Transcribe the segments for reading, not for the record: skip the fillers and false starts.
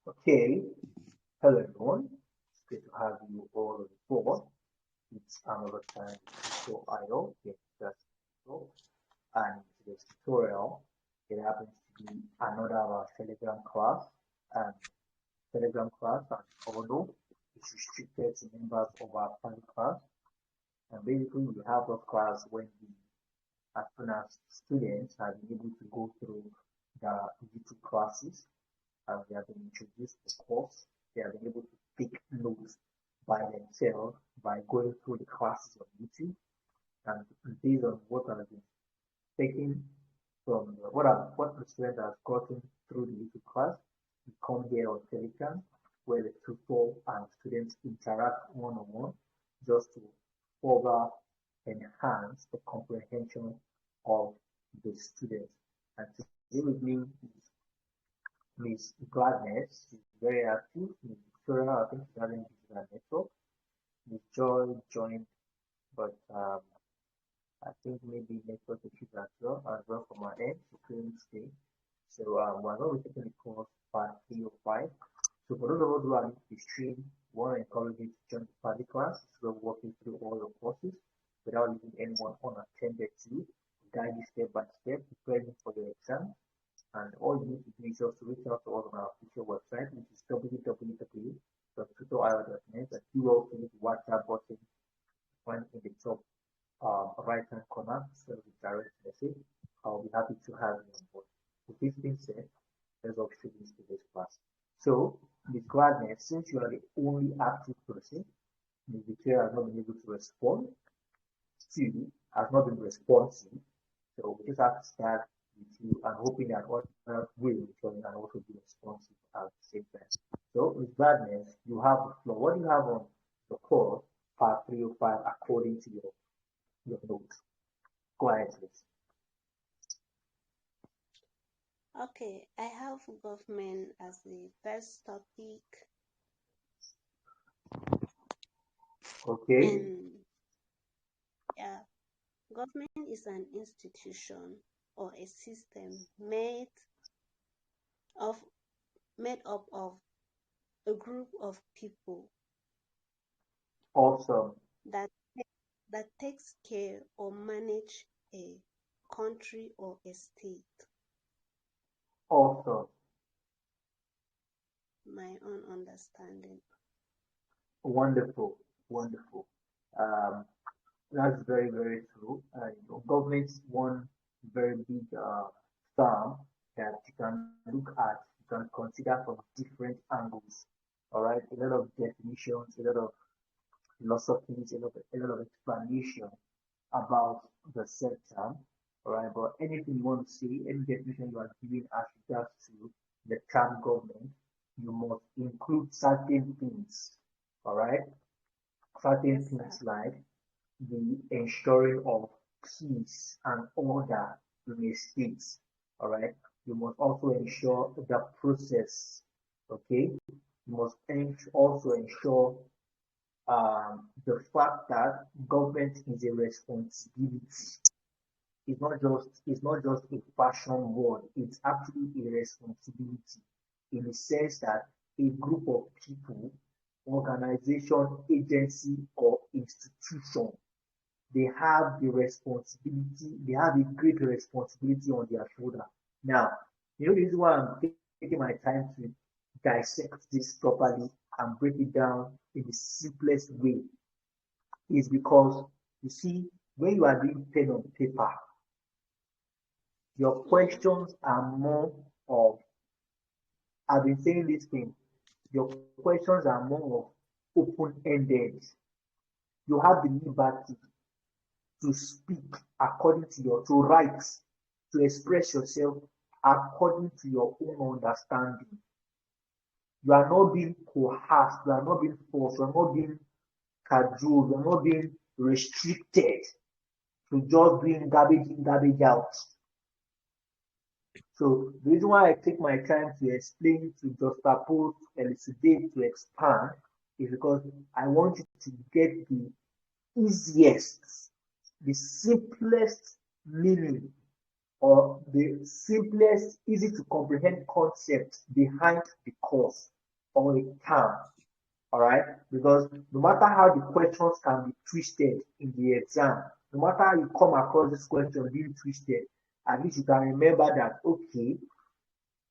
Okay, hello everyone. It's great to have you all on board. It's another time so I hope that's so. And in today's tutorial, it happens to be another of our Telegram class. And Telegram class, and although it's restricted to members of our family class, and basically we have those class when we, as soon as students have been able to go through the YouTube classes, they have been introduced to the course. They have been able to take notes by themselves by going through the classes on YouTube. And based on what I've been taking from what the student has gotten through the YouTube class, we come here on Telegram where the tutor and students interact one-on-one just to further enhance the comprehension of the students. And today with me is Miss Gladness. She's very active. Miss Victoria, I think she's having digital network. Miss Joy joined, but I think maybe network issues as well from my end. She couldn't stay. So we're going to be taking the course part 305. So for those of us who are new to the stream, we want to encourage you to join the party class. So we're walking through all your courses without leaving anyone unattended to. Guide you step by step, preparing for your exam. And all you need to do is just reach out to us on our official website, which is www.tutorio.net, and you also need the WhatsApp button find in the top right hand corner, so the direct message. I'll be happy to have you on board. With this being said, let's officially into today's class. So, with Gladness, since you are the only active person, Ms. Victoria has not been able to respond, Sue has not been responsive, so we just have to start with you and hoping that others will join and also be responsive at the same time. So with Gladness, you have the floor. What do you have on the course part 305 according to your notes? Go ahead, please. Okay, I have government as the first topic. Okay. And yeah, government is an institution or a system made up of a group of people Awesome. that takes care or manage a country or a state. Awesome. My own understanding. Wonderful. Wonderful. Um, that's very, very true. Government's one very big term that you can look at, you can consider from different angles. All right, a lot of definitions, a lot of philosophies, a lot of explanation about the said term. All right, but anything you want to say, any definition you are giving as regards to the term government, you must include certain things. All right, certain Yes, things sir. like the ensuring of peace and order in a state. All right. You must also ensure the process. Okay. You must also ensure the fact that government is a responsibility. It's not just a fashion word. It's actually a responsibility in the sense that a group of people, organization, agency, or institution, they have the responsibility, they have a great responsibility on their shoulder. Now, the reason why I'm taking my time to dissect this properly and break it down in the simplest way is because you see, when you are doing pen on paper, your questions are more of, I've been saying this thing, your questions are more of open-ended. You have the liberty to speak according to to write, to express yourself according to your own understanding. You are not being coerced, you are not being forced, you are not being cajoled, you are not being restricted to just doing garbage in, garbage out. So the reason why I take my time to explain, to juxtapose, elucidate, to expand is because I want you to get the easiest, the simplest meaning or the simplest, easy to comprehend concept behind the course. or a term. All right, because no matter how the questions can be twisted in the exam, no matter how you come across this question being twisted, at least you can remember that, okay,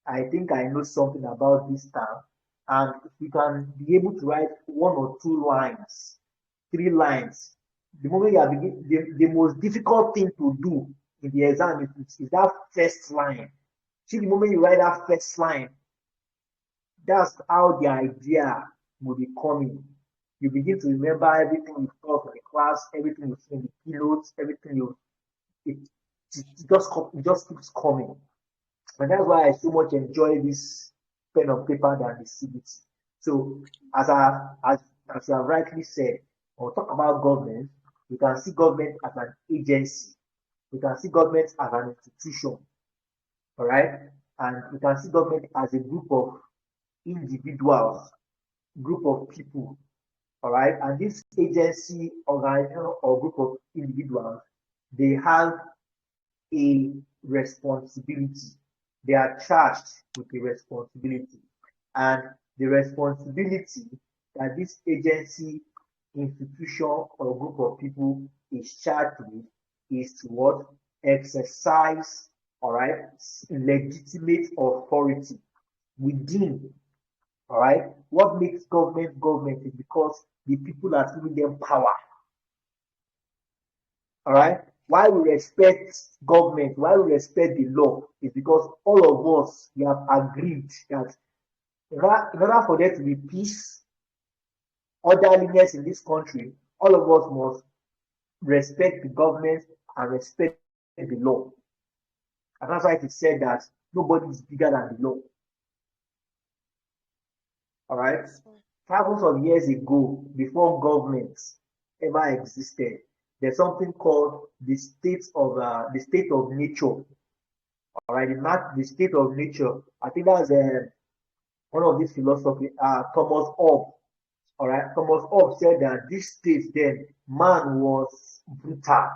I think I know something about this term. And if you can be able to write one or two lines, three lines, the moment you are the most difficult thing to do in the exam is that first line. See, the moment you write that first line, that's how the idea will be coming. You begin to remember everything you taught in the class, everything you see in the keynotes, everything it, it just keeps coming. And that's why I so much enjoy this pen and paper than the CBT. So as you have rightly said, when we talk about government, we can see government as an agency, we can see government as an institution, all right? And we can see government as a group of individuals, group of people, all right? And this agency, organization, or group of individuals, they have a responsibility. They are charged with a responsibility. And the responsibility that this agency, institution, or group of people is charged with is to what? Exercise, all right, legitimate authority within, all right. What makes government government is because the people are giving them power. All right. Why we respect government, why we respect the law is because all of us we have agreed that in order for there to be peace, orderliness in this country, all of us must respect the government and respect the law. And that's why it is said that nobody is bigger than the law. All right. Thousands of years ago, before governments ever existed, there's something called the state of nature. All right, the state of nature. I think that's one of these philosophers, Thomas Hobbes. All right, Thomas Hobbes said that this state then man was brutal,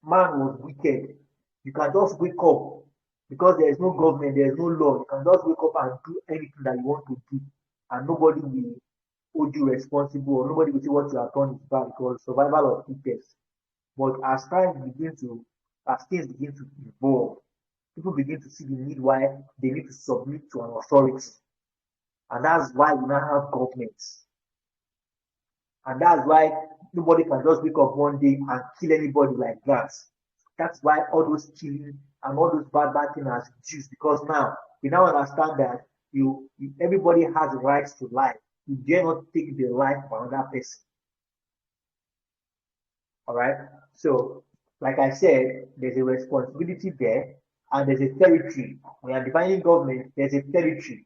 man was wicked. You can just wake up because there is no government, there is no law. You can just wake up and do anything that you want to do, and nobody will hold you responsible, or nobody will say what you have done is bad because survival of fittest. But as things begin to evolve, people begin to see the need why they need to submit to an authority. And that's why we now have governments. And that's why nobody can just wake up one day and kill anybody like that. That's why all those killing and all those bad things has reduced, because now we now understand that everybody has rights to life. You dare not take the life of another person. All right. So, like I said, there's a responsibility there, and there's a territory. When you're defining government, there's a territory.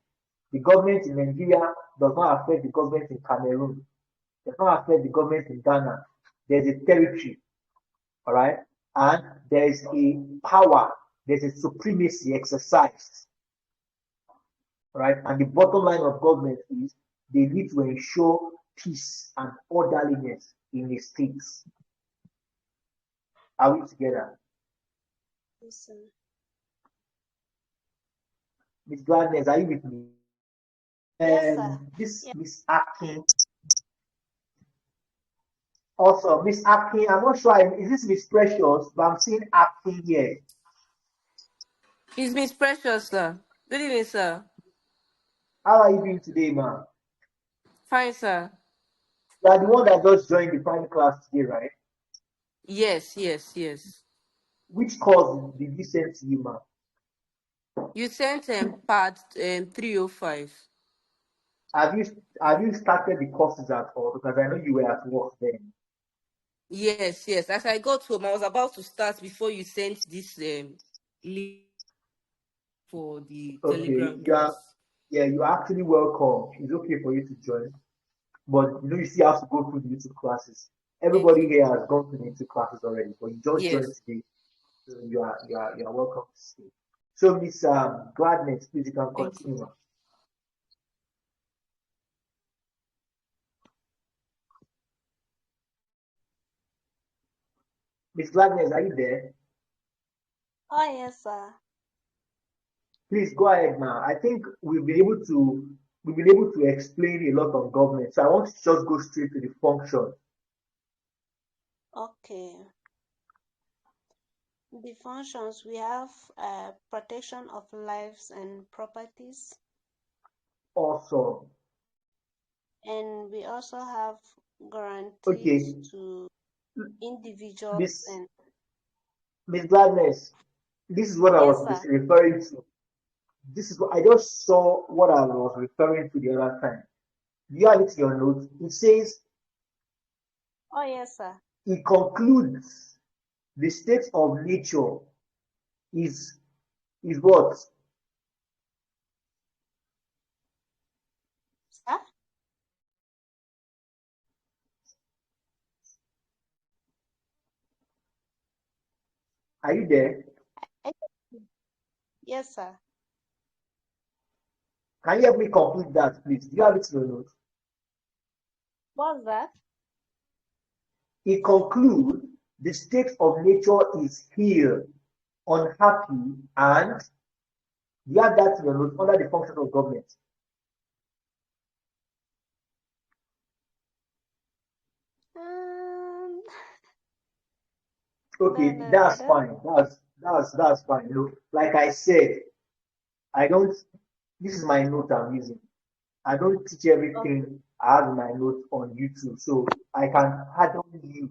The government in Nigeria does not affect the government in Cameroon, does not affect the government in Ghana. There's a territory, all right, and there's a power, there's a supremacy exercised, all right. And the bottom line of government is they need to ensure peace and orderliness in the states. Are we together? Yes, sir. Miss Gladness, are you with me? Yes, sir. This Miss Akin. Also, Miss Akin, I'm not sure, is this Miss Precious, but I'm seeing Akin here. It's Miss Precious, sir. Good evening, sir. How are you doing today, ma'am? Fine, sir. You are the one that just joined the private class today, right? Yes. Which course did you send to you, ma'am? You sent PAD 305. Have you started the courses at all? Because I know you were at work then. Yes. As I got home, I was about to start before you sent this link for the Okay, Telegram class. you're actually welcome. It's okay for you to join. But you still have to go through the YouTube classes. Thank Everybody you. here has gone through the YouTube classes already, but you just joined Yes. today. So you are welcome to stay. So Miss Gladness, please you can Thank you. continue. Miss Gladness, are you there? Oh, yes, sir. Please go ahead now. I think we'll be able to we've been able to explain a lot on government. So I want to just go straight to the function. Okay. The functions, we have protection of lives and properties, Also, and we also have guarantees okay, to individuals Miss and Miss Gladness, this is what I yes, was sir. referring to. This is what I just saw what I was referring to the other time. You have it in your notes. It says Oh, yes, sir. it concludes the state of nature is what? Sir? Are you there? I- Yes, sir. Can you help me complete that, please? Do you have it in your notes? What's that? It concludes the state of nature is here, unhappy, and you have that in your notes under the function of government. Um, Okay, no, I that's don't. fine. That's fine. You know, like I said, I don't. This is my note I'm using. I don't teach Oh, everything I have in my notes on YouTube, so I can pardon you.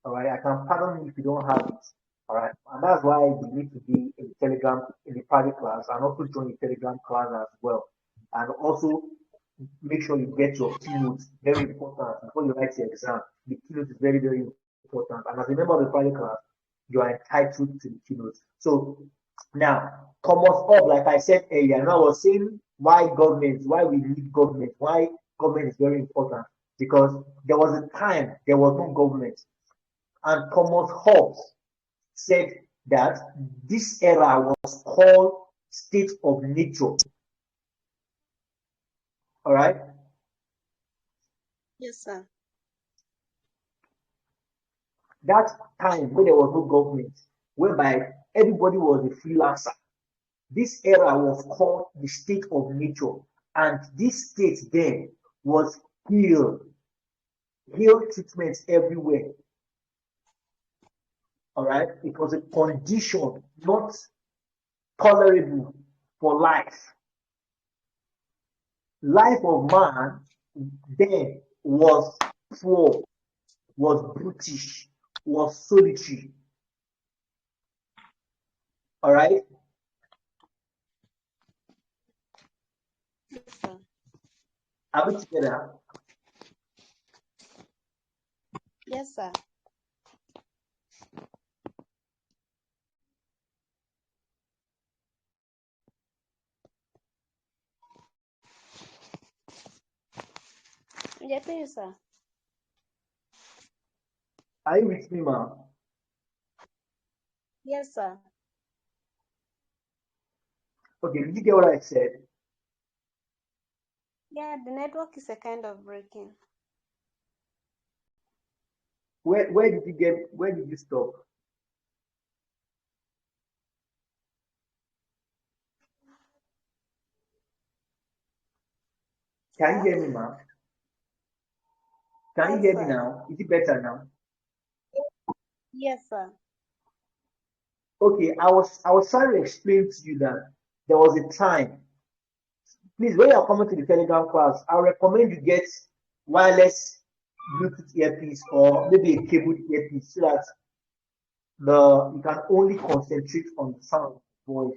All right, I can pardon you if you don't have it. All right, and that's why you need to be in Telegram in the private class and also join the Telegram class as well. And also make sure you get your keynotes. Very important before you write your exam. The keynote is very important. And as a member of the private class, you are entitled to the keynotes. So now, Thomas Up, like I said earlier, now I was saying why we need government, why government is very important. Because there was a time there was no government. And Thomas Hobbes said that this era was called state of nature. All right. yes, sir. That time when there was no government, whereby everybody was a freelancer, this era was called the state of nature. And this state then was healed, healed treatments everywhere. All right. It was a condition not tolerable for life. Life of man then was poor, was brutish, was solitary. All right. Yes, sir. Are we together? Yes, sir. Yes, sir. Are you with me, ma'am? Yes, sir. Okay, did you get what I said? Yeah, the network is a kind of breaking. Where did you get where did you stop? Can you Sir? hear me, ma'am? Can you Yes, hear me sir. now? Is it better now? Yes, sir. Okay, I was trying to explain to you that there was a time. Please, when you're coming to the Telegram class, I recommend you get wireless Bluetooth earpiece or maybe a cabled earpiece so that you can only concentrate on the sound of the voice.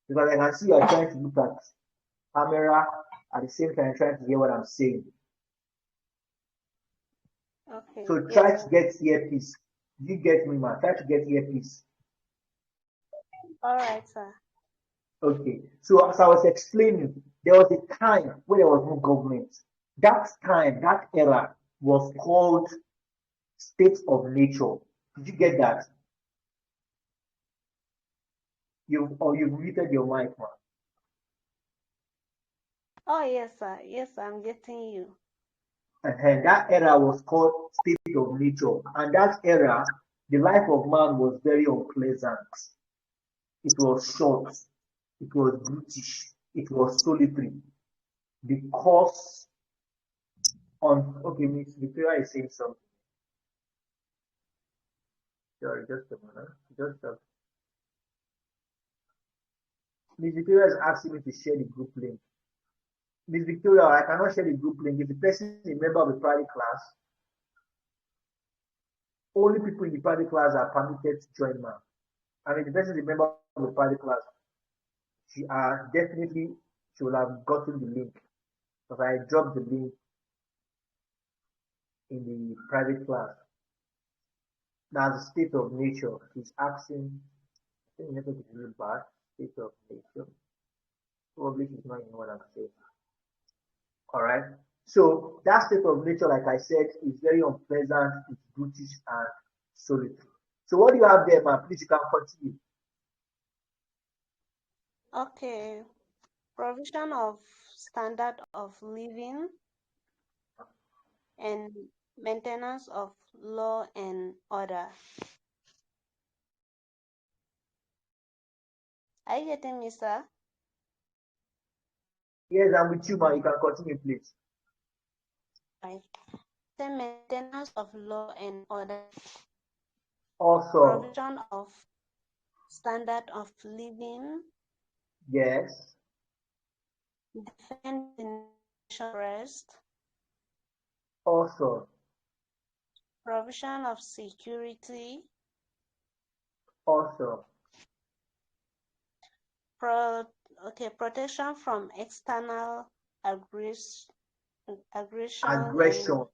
Because I can see you are trying to look at camera at the same time trying to hear what I'm saying. Okay. So Yes, try to sir. get earpiece. You get me, man. Try to get earpiece. All right, sir. Okay. So as I was explaining, there was a time when there was no government. That time, that era was called state of nature. Did you get that? You've muted your mic, man. Oh, yes, sir. Yes, sir. I'm getting you. And that era was called state of nature. And that era, the life of man was very unpleasant. It was short. It was brutish. It was solitary. because okay, Miss Victoria is saying something. Sorry, just a minute. Miss Victoria is asking me to share the group link. Miss Victoria, I cannot share the group link. If the person is a member of the private class, only people in the private class are permitted to join now. And if the person is a member of the private class, she definitely she will have gotten the link. Because I dropped the link in the private class. Now the state of nature. She's asking, I think the network is really bad. State of nature. Probably she's not even what I'm saying. Alright. So that state of nature, like I said, is very unpleasant, it's brutish and solitary. So what do you have there, ma'am? Please you can continue. Okay. Provision of standard of living and maintenance of law and order. Are you getting me, sir? Yes, I'm with you, ma'am. You can continue, please. Right. The maintenance of law and order. Also, Provision of standard of living. yes. Defending rest. Also, Provision of security. also, Protection from external aggression aggression. and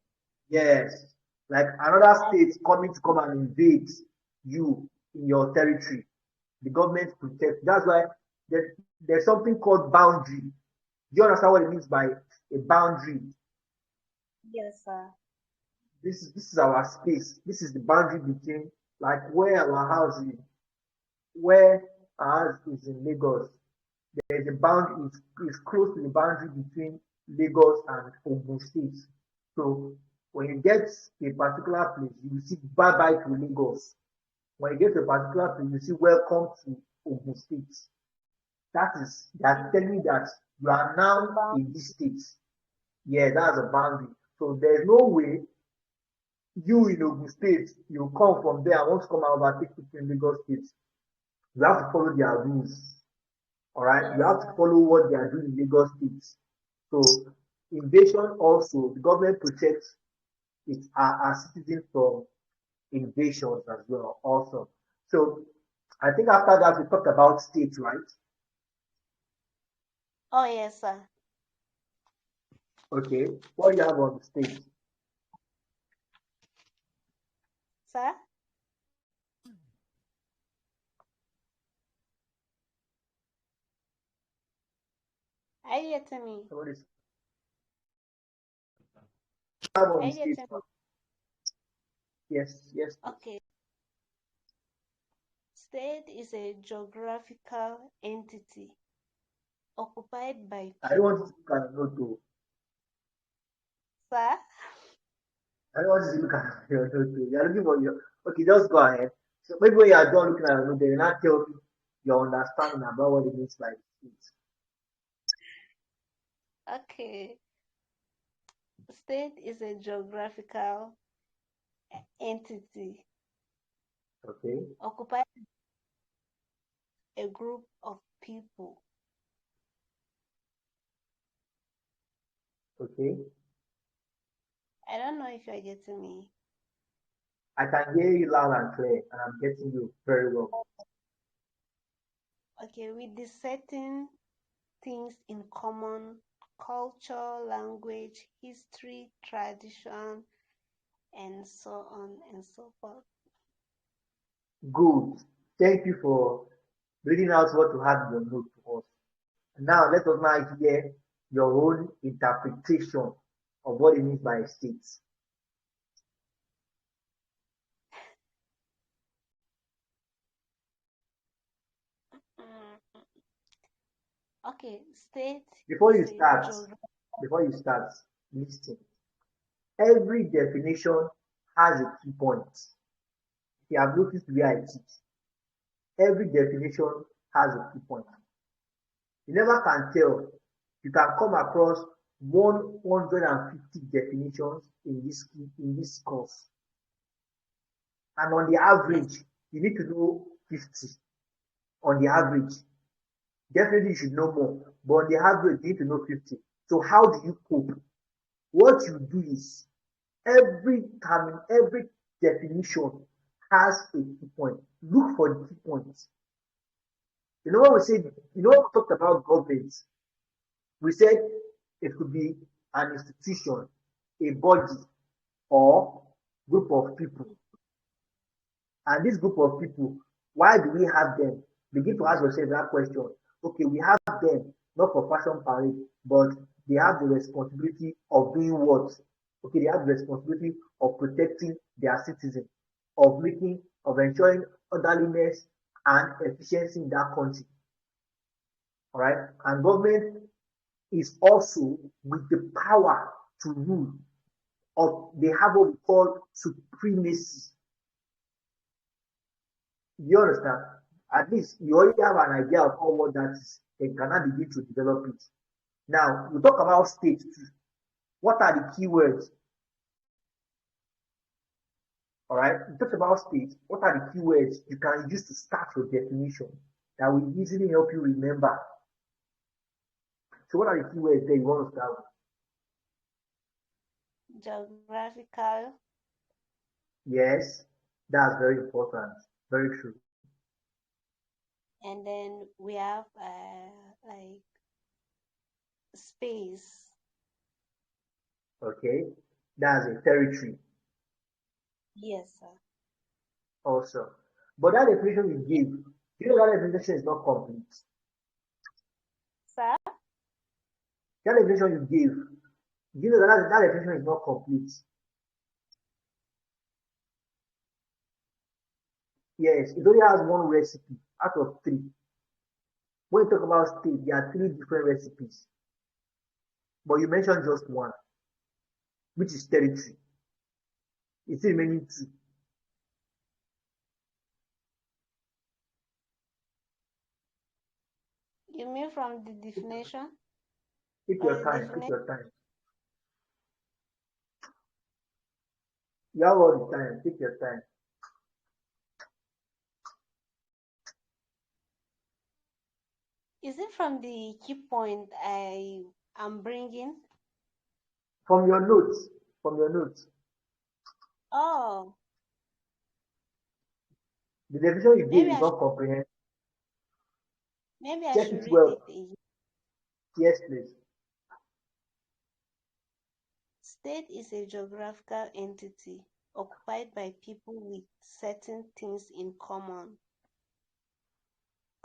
Yes. Like another state coming to come and invade you in your territory. The government protect. That's why there's something called boundary. Do you understand what it means by a boundary? yes, sir. This is our space. This is the boundary between like where our house where our house is in Lagos. There is a boundary. It's close to the boundary between Lagos and Ogun State. So when you get to a particular place, you will see bye bye to Lagos. When you get to a particular place, you see welcome to Ogun State. That is that telling me that you are now in this state. Yeah, that's a boundary. So there's no way you in Ogun State, you come from there and want to come and overtake people in Lagos State. You have to follow their rules. All right, you Yes, have to sir. follow what they are doing in Lagos State. So invasion also, the government protects our citizens from invasions as well. Also, so I think after that we talked about states, right? Oh, yes, sir. Okay, what do you have on the states? Sir? Are you getting me? What is have on Are the you states? getting me? Yes, yes, please. Okay. State is a geographical entity occupied by I don't want people. you to look at your note. Sir? I don't want you to look at your note. You're looking for your okay, just go ahead. So maybe when you are done looking at your note, then you not tell me your understanding about what it means by states. Okay. State is a geographical entity Okay, occupied by a group of people. okay. I don't know if you're getting me. I can hear you loud and clear, and I'm getting you very well. Okay, with the certain things in common: culture, language, history, tradition, and so on and so forth. Good. Thank you for reading out what you had in your note to us. Now let us now hear your own interpretation of what it means by states. Mm, Okay, state Before is you a start, geography. listen. Every definition has a key point. If you have noticed the way I teach, every definition has a key point. You never can tell. You can come across 150 definitions in this course, and on the average, you need to know 50. On the average, definitely you should know more, but on the average, you need to know 50. So how do you cope? What you do is every term, every definition has a key point. Look for the key points. You know what we said? You know what we talked about government? We said it could be an institution, a body, or group of people. And this group of people, why do we have them? Begin to ask yourself that question. Okay, we have them not for fashion parade, but they have the responsibility of doing what? Okay, they have the responsibility of protecting their citizens, of ensuring orderliness and efficiency in that country. All right, and government is also with the power to rule, or they have what we call supremacy. You understand? At least you already have an idea of what that is, and cannot begin to develop it. Now, we talk about state too. What are the key words? All right, we talk about state. What are the key words you can use to start your definition that will easily help you remember? So, what are the key words there you want to start with? Geographical. Yes, that's very important. Very true. And then we have like space. Okay, that's a territory. Yes, sir. Also, but that definition you give, you know that definition is not complete. Sir? That definition you give, you know that definition is not complete. Yes, it only has one recipe out of three. When you talk about state, there are three different recipes. But you mentioned just one, which is territory. It's still remaining two. You mean from the definition? Take your time, take your time. You have all the time, take your time. Is it from the key point I am bringing? From your notes, from your notes. Oh. The definition you gave is not comprehensive. Maybe I Check should it read well. it. Yes, please. State is a geographical entity occupied by people with certain things in common.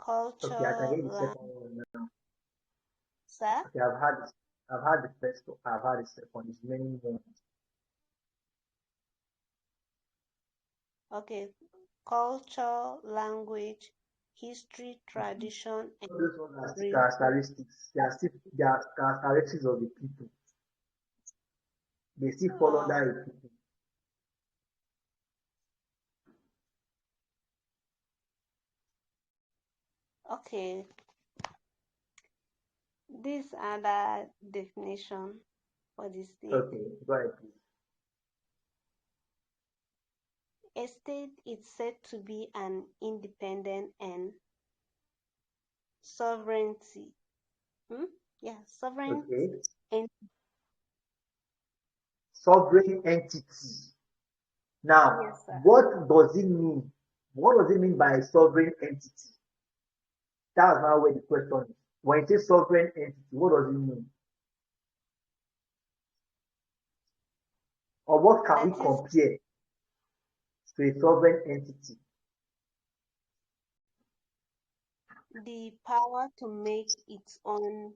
Culture, okay, I can get the second one now. Sir? Okay, I've had the first one, I've had the second, it's many more. Okay, culture, language, history, tradition, and those ones are still characteristics. They are characteristics of the people. They still fall under a people. Okay. These are the definition for the state. Okay, go ahead, please. A state is said to be an independent and sovereignty. Yeah, sovereign. Okay. Entity. Sovereign entity. Now, yes, what does it mean? What does it mean by sovereign entity? That's now where the question is. When it says sovereign entity, what does it mean? Or what can we compare to a sovereign entity? The power to make its own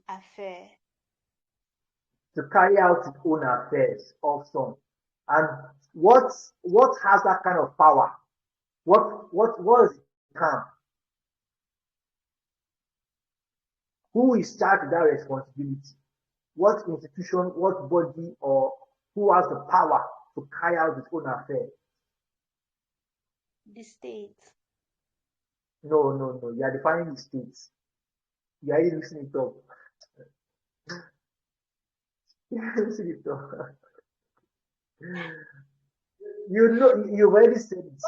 affair. To carry out its own affairs of some. And what has that kind of power? What is it come? Who is charged with that responsibility? What institution, what body, or who has the power to carry out its own affairs? The state. No. You are defining the states. You are listening it up. You know, you've already said it.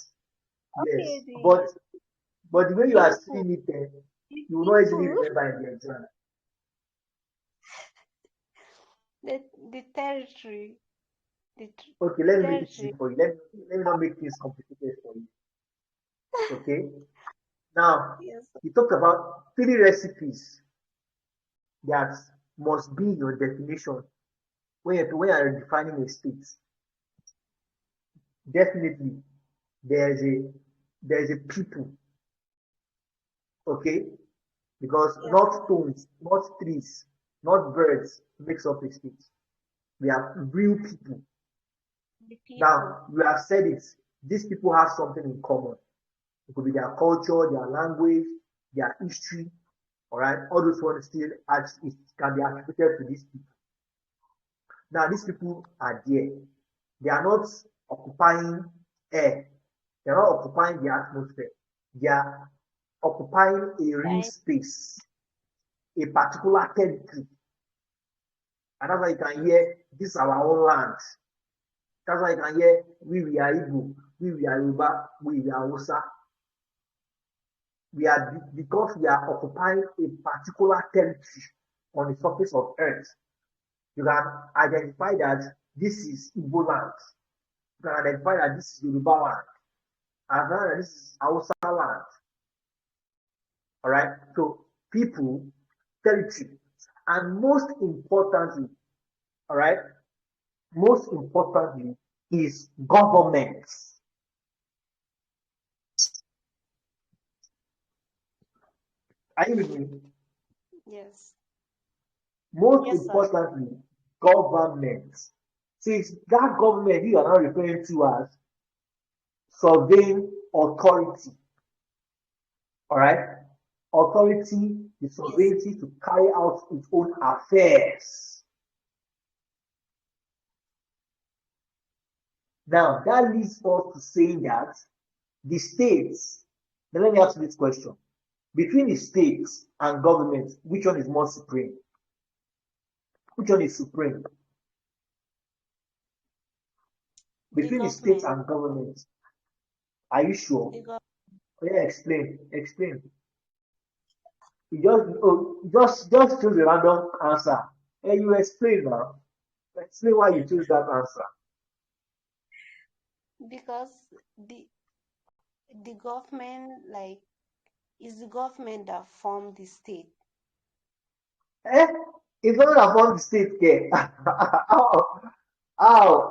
Okay, Yes, but the way you are people, saying it, the you will not easily people, remember in the exam. the territory, the Okay, let me make it easy territory. for you. Let me not make things complicated for you. Okay. Now, Yes, you talked about three recipes that must be your definition when you're defining a state. Definitely, there's a there's a people, okay? Because yes, not stones, not trees, not birds makes up a state. We are real people. the people. Now, you have said it. These people have something in common. It could be their culture, their language, their history. All right, all those ones still it can be attributed to these people. Now, these people are there. They are not occupying air. They are not occupying the atmosphere. They are occupying a real Right. space, a particular territory. And that's why you can hear this is our own land. That's why you can hear we are Igbo, we are Yoruba, we are Hausa. We are because we are occupying a particular territory on the surface of earth. You can identify that this is Igbo land. You can identify that this is Yoruba land. And that this is Hausa land. All right. So people, territory, and most importantly, all right, most importantly is government. Are you with me? Yes. Most Yes, sir. importantly, government. Since that government you are not referring to as surveying authority, all right? Authority, the Yes. sovereignty to carry out its own affairs. Now, that leads us to saying that the states, now let me ask you this question. Between the states and government, which one is more supreme? Which one is supreme? The Between the states government. and government, are you sure? The gov- Yeah, explain. You just choose a random answer. And you explain now. Explain why you choose that answer. because the the government, like, is the government that form the state. Eh? It's not about the state care. How?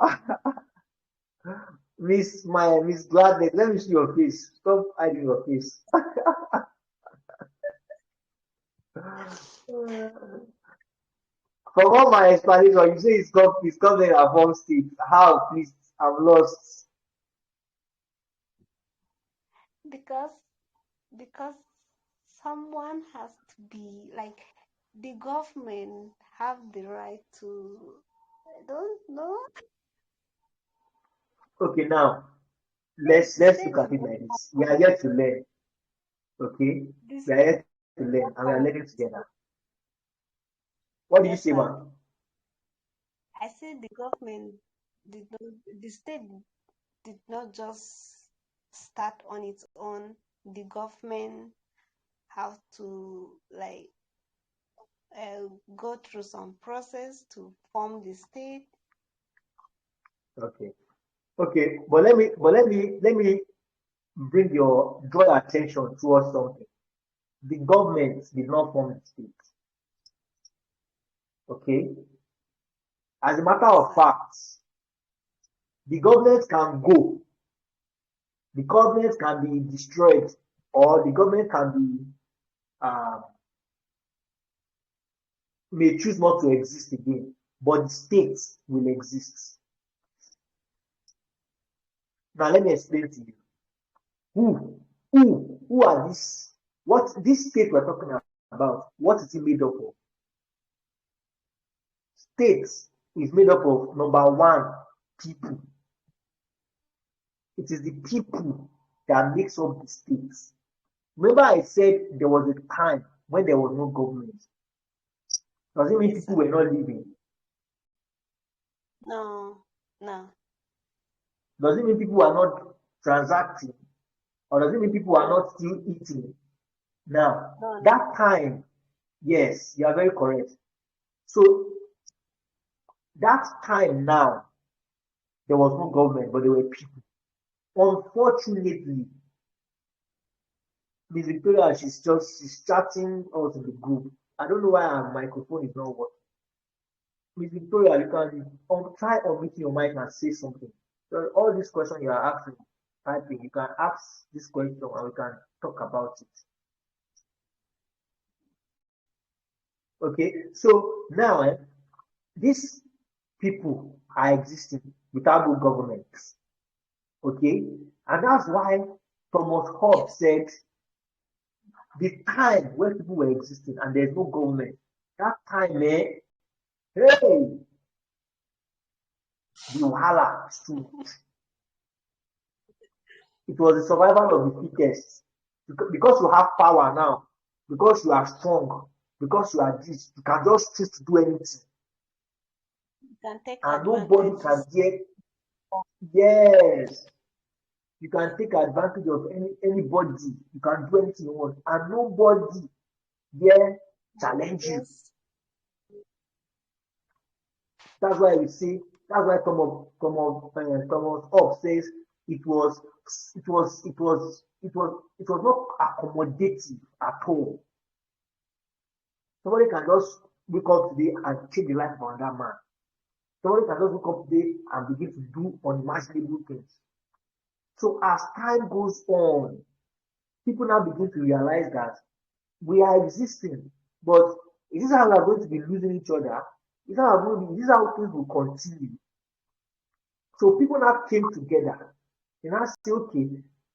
Miss Gladness, let me see your face. Stop hiding your face. From all my explanation, you say it's government and form state. How? Please, I'm lost. because because someone has to be like, the government have the right to, I don't know. Okay, now The let's look state at do it not like this. We are form here to learn. Okay, the we are state here to learn, and we are form learning the together. state. What did you Yes, say, sir. man? I said the government did not, the state did not just start on its own. The government have to, like, go through some process to form the state. Okay, okay, but let me draw your attention towards something. The government did not form the state. Okay, as a matter Yes, of sir. fact, the government can go, the government can be destroyed, or the government can be may choose not to exist again, but the state will exist. Now let me explain to you. Who are these? What this state we're talking about? What is it made up of? State is made up of number one, people. It is the people that makes up the states. Remember I said there was a time when there was no government. Does it mean Yes, people sir. were not living? No, no, Does it mean people are not transacting? Or does it mean people are no, not still eating? Now, no, no. that time, yes, you are very correct. So that time now, there was no government, but there were people. Unfortunately, Miss Victoria, she's chatting us in the group. I don't know why her microphone is not working. Miss Victoria, you can try unmuting your mic and say something. So all these questions you are asking, typing, you can ask this question and we can talk about it. Okay, so now these people are existing without no government. Okay, and that's why Thomas Hobbes Yes, said the time when people were existing and there's no government, that time, hey, the wahala is too much. It was the survival of the fittest. Because you have power now, because you are strong, because you are this, you can just choose to do anything, you can take and nobody can advantages. dare. Yes, you can take advantage of anybody. You can do anything you want, and nobody dare challenge you. Yes, That's why we see. That's why Thomas Hobbes says it was it was not accommodative at all. Somebody can just wake up today and change the life of another man. Somebody can just wake up today and begin to do unimaginable things. So as time goes on, people now begin to realize that we are existing, but is this how we are going to be losing each other? Is this how things will continue? So people now came together. They now say, okay,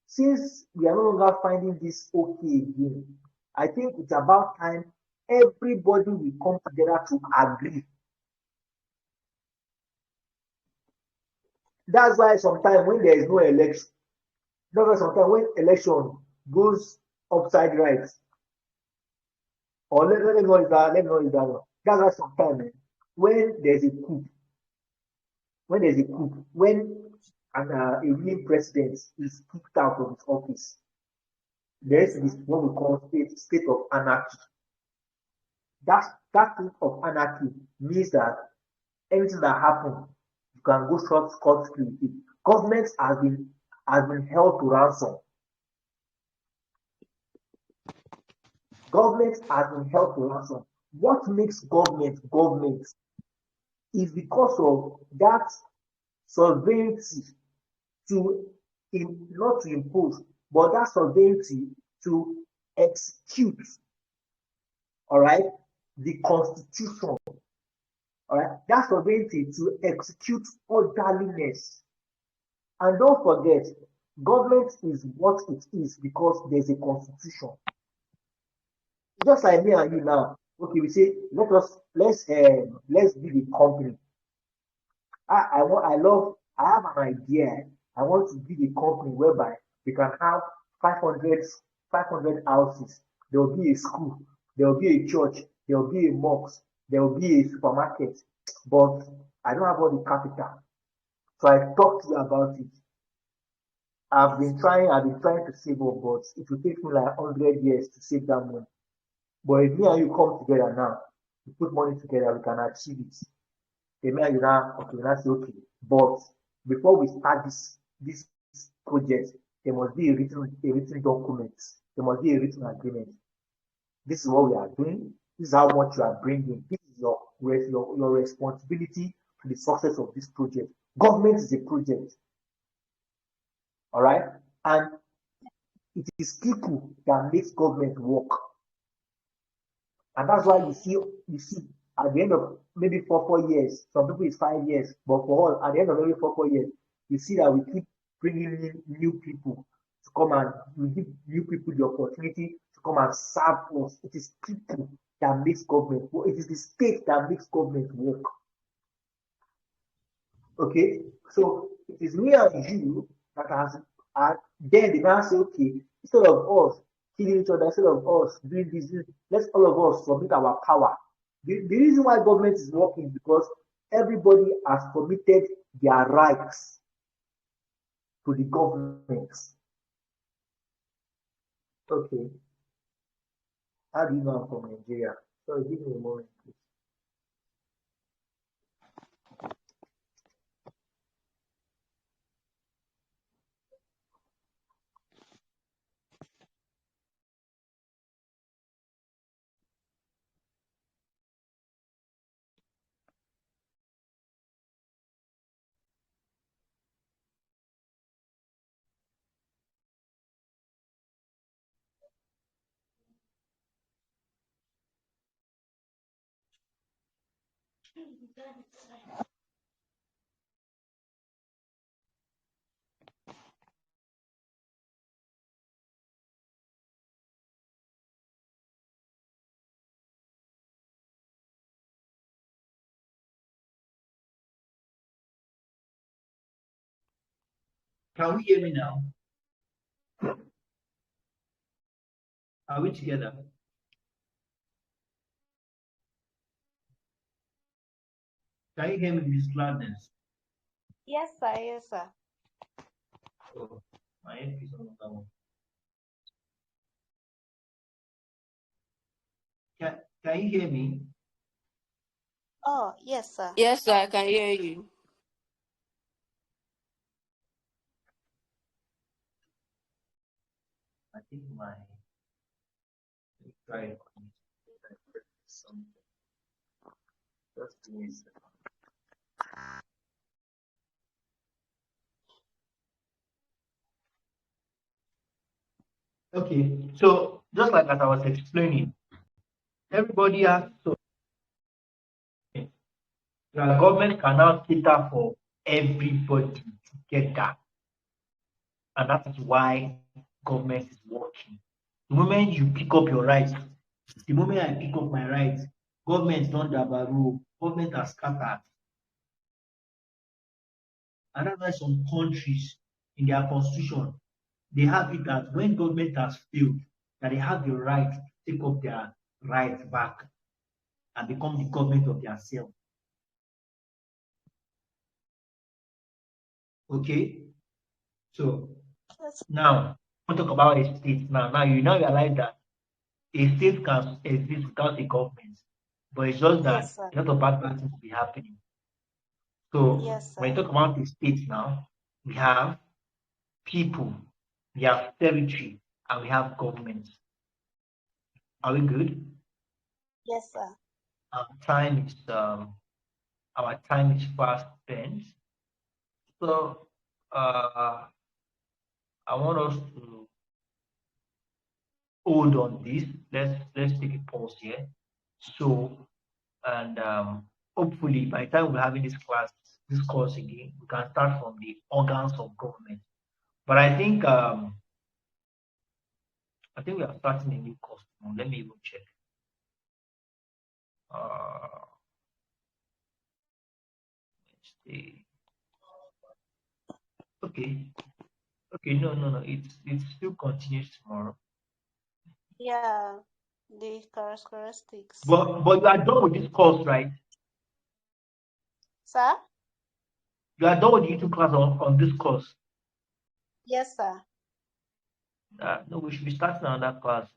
since we are no longer finding this okay again, I think it's about time everybody will come together to agree. That's why sometimes when there is no election, that's why sometimes when election goes upside right, or let me know if that, let me know if that one. That's why sometimes when there's a coup, when a winning president is kicked out of his office, there yes, is this sir. what we call state of anarchy. That state of anarchy means that anything that happens, you can go scot free with it. Government has been held to ransom. Government has been held to ransom. What makes government is because of that sovereignty to not to impose, but that sovereignty to execute, all right, the constitution, all right, that sovereignty to execute orderliness. And don't forget, government is what it is because there's a constitution. Just like me and you now. Okay, we say let's build a company. I have an idea. I want to build a company whereby we can have 500 500 houses. There will be a school, there will be a church, there will be a mosque, there will be a supermarket. But I don't have all the capital. So I talked to you about it. Yes, sir. I've been trying to save up, but it will take me like 100 years to save that money. But if me and you come together now, we put money together, we can achieve it. The me and you now, okay, we now say, okay, but before we start this project, there must be a written document. There must be a written agreement. This is what we are doing. This is how much you are bringing. This is your responsibility to the success of this project. Government is a project, all right, and it is people that makes government work. And that's why Okay. you see at the end of maybe 4 years, some people it's 5 years, but for us, at the end of every 4 years, you see that we keep bringing in new people to come and we give new people the opportunity to come and serve us. It is people that makes government work. It is the state that makes government work. Okay, so it is me and you that has and then they now say, okay, instead of us killing each other, instead of us doing this, let's all of us submit our power. The reason why government is working is because everybody has committed their rights to the government. Okay. How do you know I'm from Nigeria? So give me a moment, please. Can we hear me now? Are we together? Can you hear me, Miss Gladness? Yes, sir. Yes, sir. Oh, my earpiece on that one. Can you hear me? Oh, yes, sir. Yes, sir, I can hear you. I think my try it. Something. Just give me a second. Okay, so just like as I was explaining, everybody has so the government can now cater for everybody together, and that is why government is working. The moment you pick up your rights, the moment I pick up my rights, government don't dabaru, government has scattered. And that's why some countries in their constitution they have it that when government has failed, that they have the right to take up their rights back and become the government of themselves. Okay? So Yes, now we talk about a state now. Now you now realize that a state can exist without a government, but it's just that yes, sir. a lot of bad things will be happening. So Yes, when sir. you talk about the state now, we have people, we have territory, and we have government. Are we good? Yes, sir. Our time is fast spent. So I want us to hold on this. Let's take a pause here. So and hopefully by the time we're having this course again, we can start from the organs of government. But I think we are starting a new course now. Let me even check. Uh, let's see. Okay. Okay, no. It still continues tomorrow. Yeah, the characteristics. But you are done with this course, right? Sir? You are done with the YouTube class on this course. Yes, sir. No, we should be starting another class.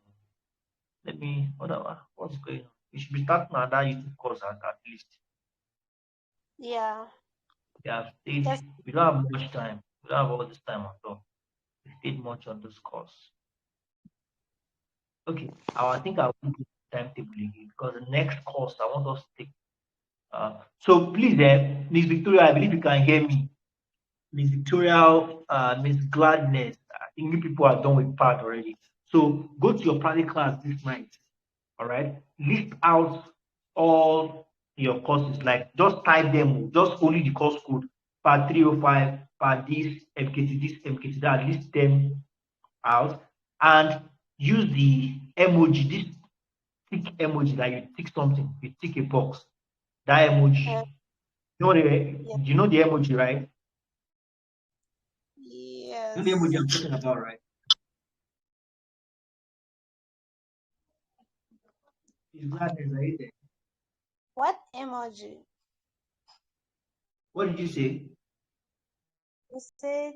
Let me what's going on? We should be starting another YouTube course at least. Yeah. We have stayed, Yes. we don't have much time. We don't have all this time at all. We stayed much on this course. Okay, I think I'll put the timetable again because the next course I want us to take. So please, Miss Victoria, I believe you can hear me. Miss Victoria, Miss Gladness, I think you people are done with PAD already. So go to your private class this night. All right. List out all your courses, like just type them, just only the course code, PAD305, PAD this, MKT this, MKT that, list them out and use the emoji, this tick emoji that you tick something, you tick a box. That emoji. Yeah. You know the emoji, right? You know the emoji Yes. I'm talking about, right? Is Gladness, are you there? What emoji? What did you say? You said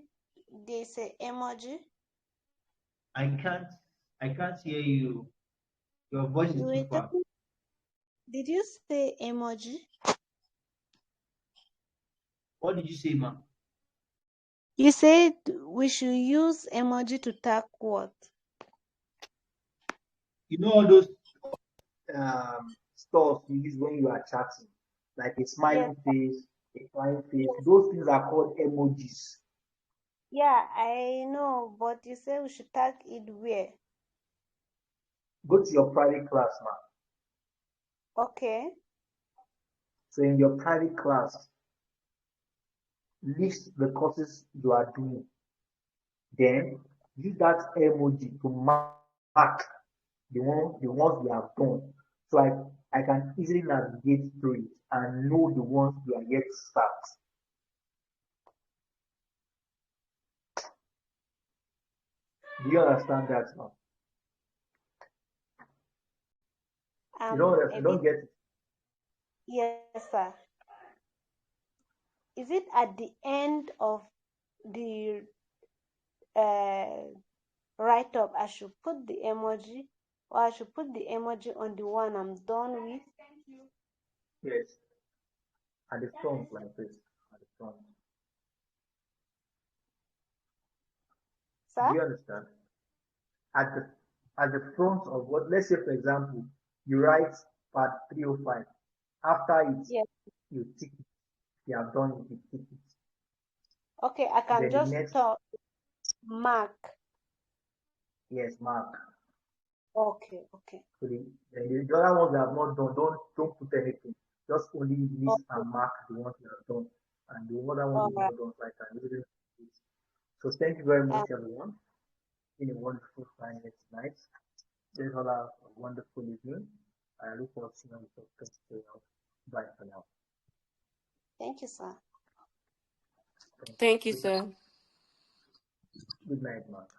there's an emoji. I can't hear you. Your voice is You too were far. talking. Did you say emoji? What did you say, ma? You said we should use emoji to tag what? You know all those Stuff you use when you are chatting, like a Yes, smiling face, a crying face. Those things are called emojis. yeah, I know, but you said we should tag it where? Go to your private class now. Okay, So in your private class, list the courses you are doing. Then use that emoji to mark the ones we have done. So I can easily navigate through it and know the ones we are yet to start. Do you understand that now? You a don't bit. get it. Yes, sir. Is it at the end of the uh, write up I should put the emoji, or I should put the emoji on the one I'm done with? Yes. At the front like this. At the front. Do Sir? you understand? At the at the front of what, let's say for example, you write part 305. After it, Yes. you tick it. You have done it, you tick it. Okay, I can Then the just next, talk mark. yes, mark. Okay, okay. So the other ones that have not done, don't put anything. Just only list Okay. and mark the ones you have done. And the other ones All you've right. not done, so I can really do it. So thank you very Um, much everyone. Been a wonderful time here tonight. There's all a wonderful evening. I look forward to seeing you on the podcast. Bye for now. thank you, sir. Thank you. Thank you, Good night. sir. Good night, Mark.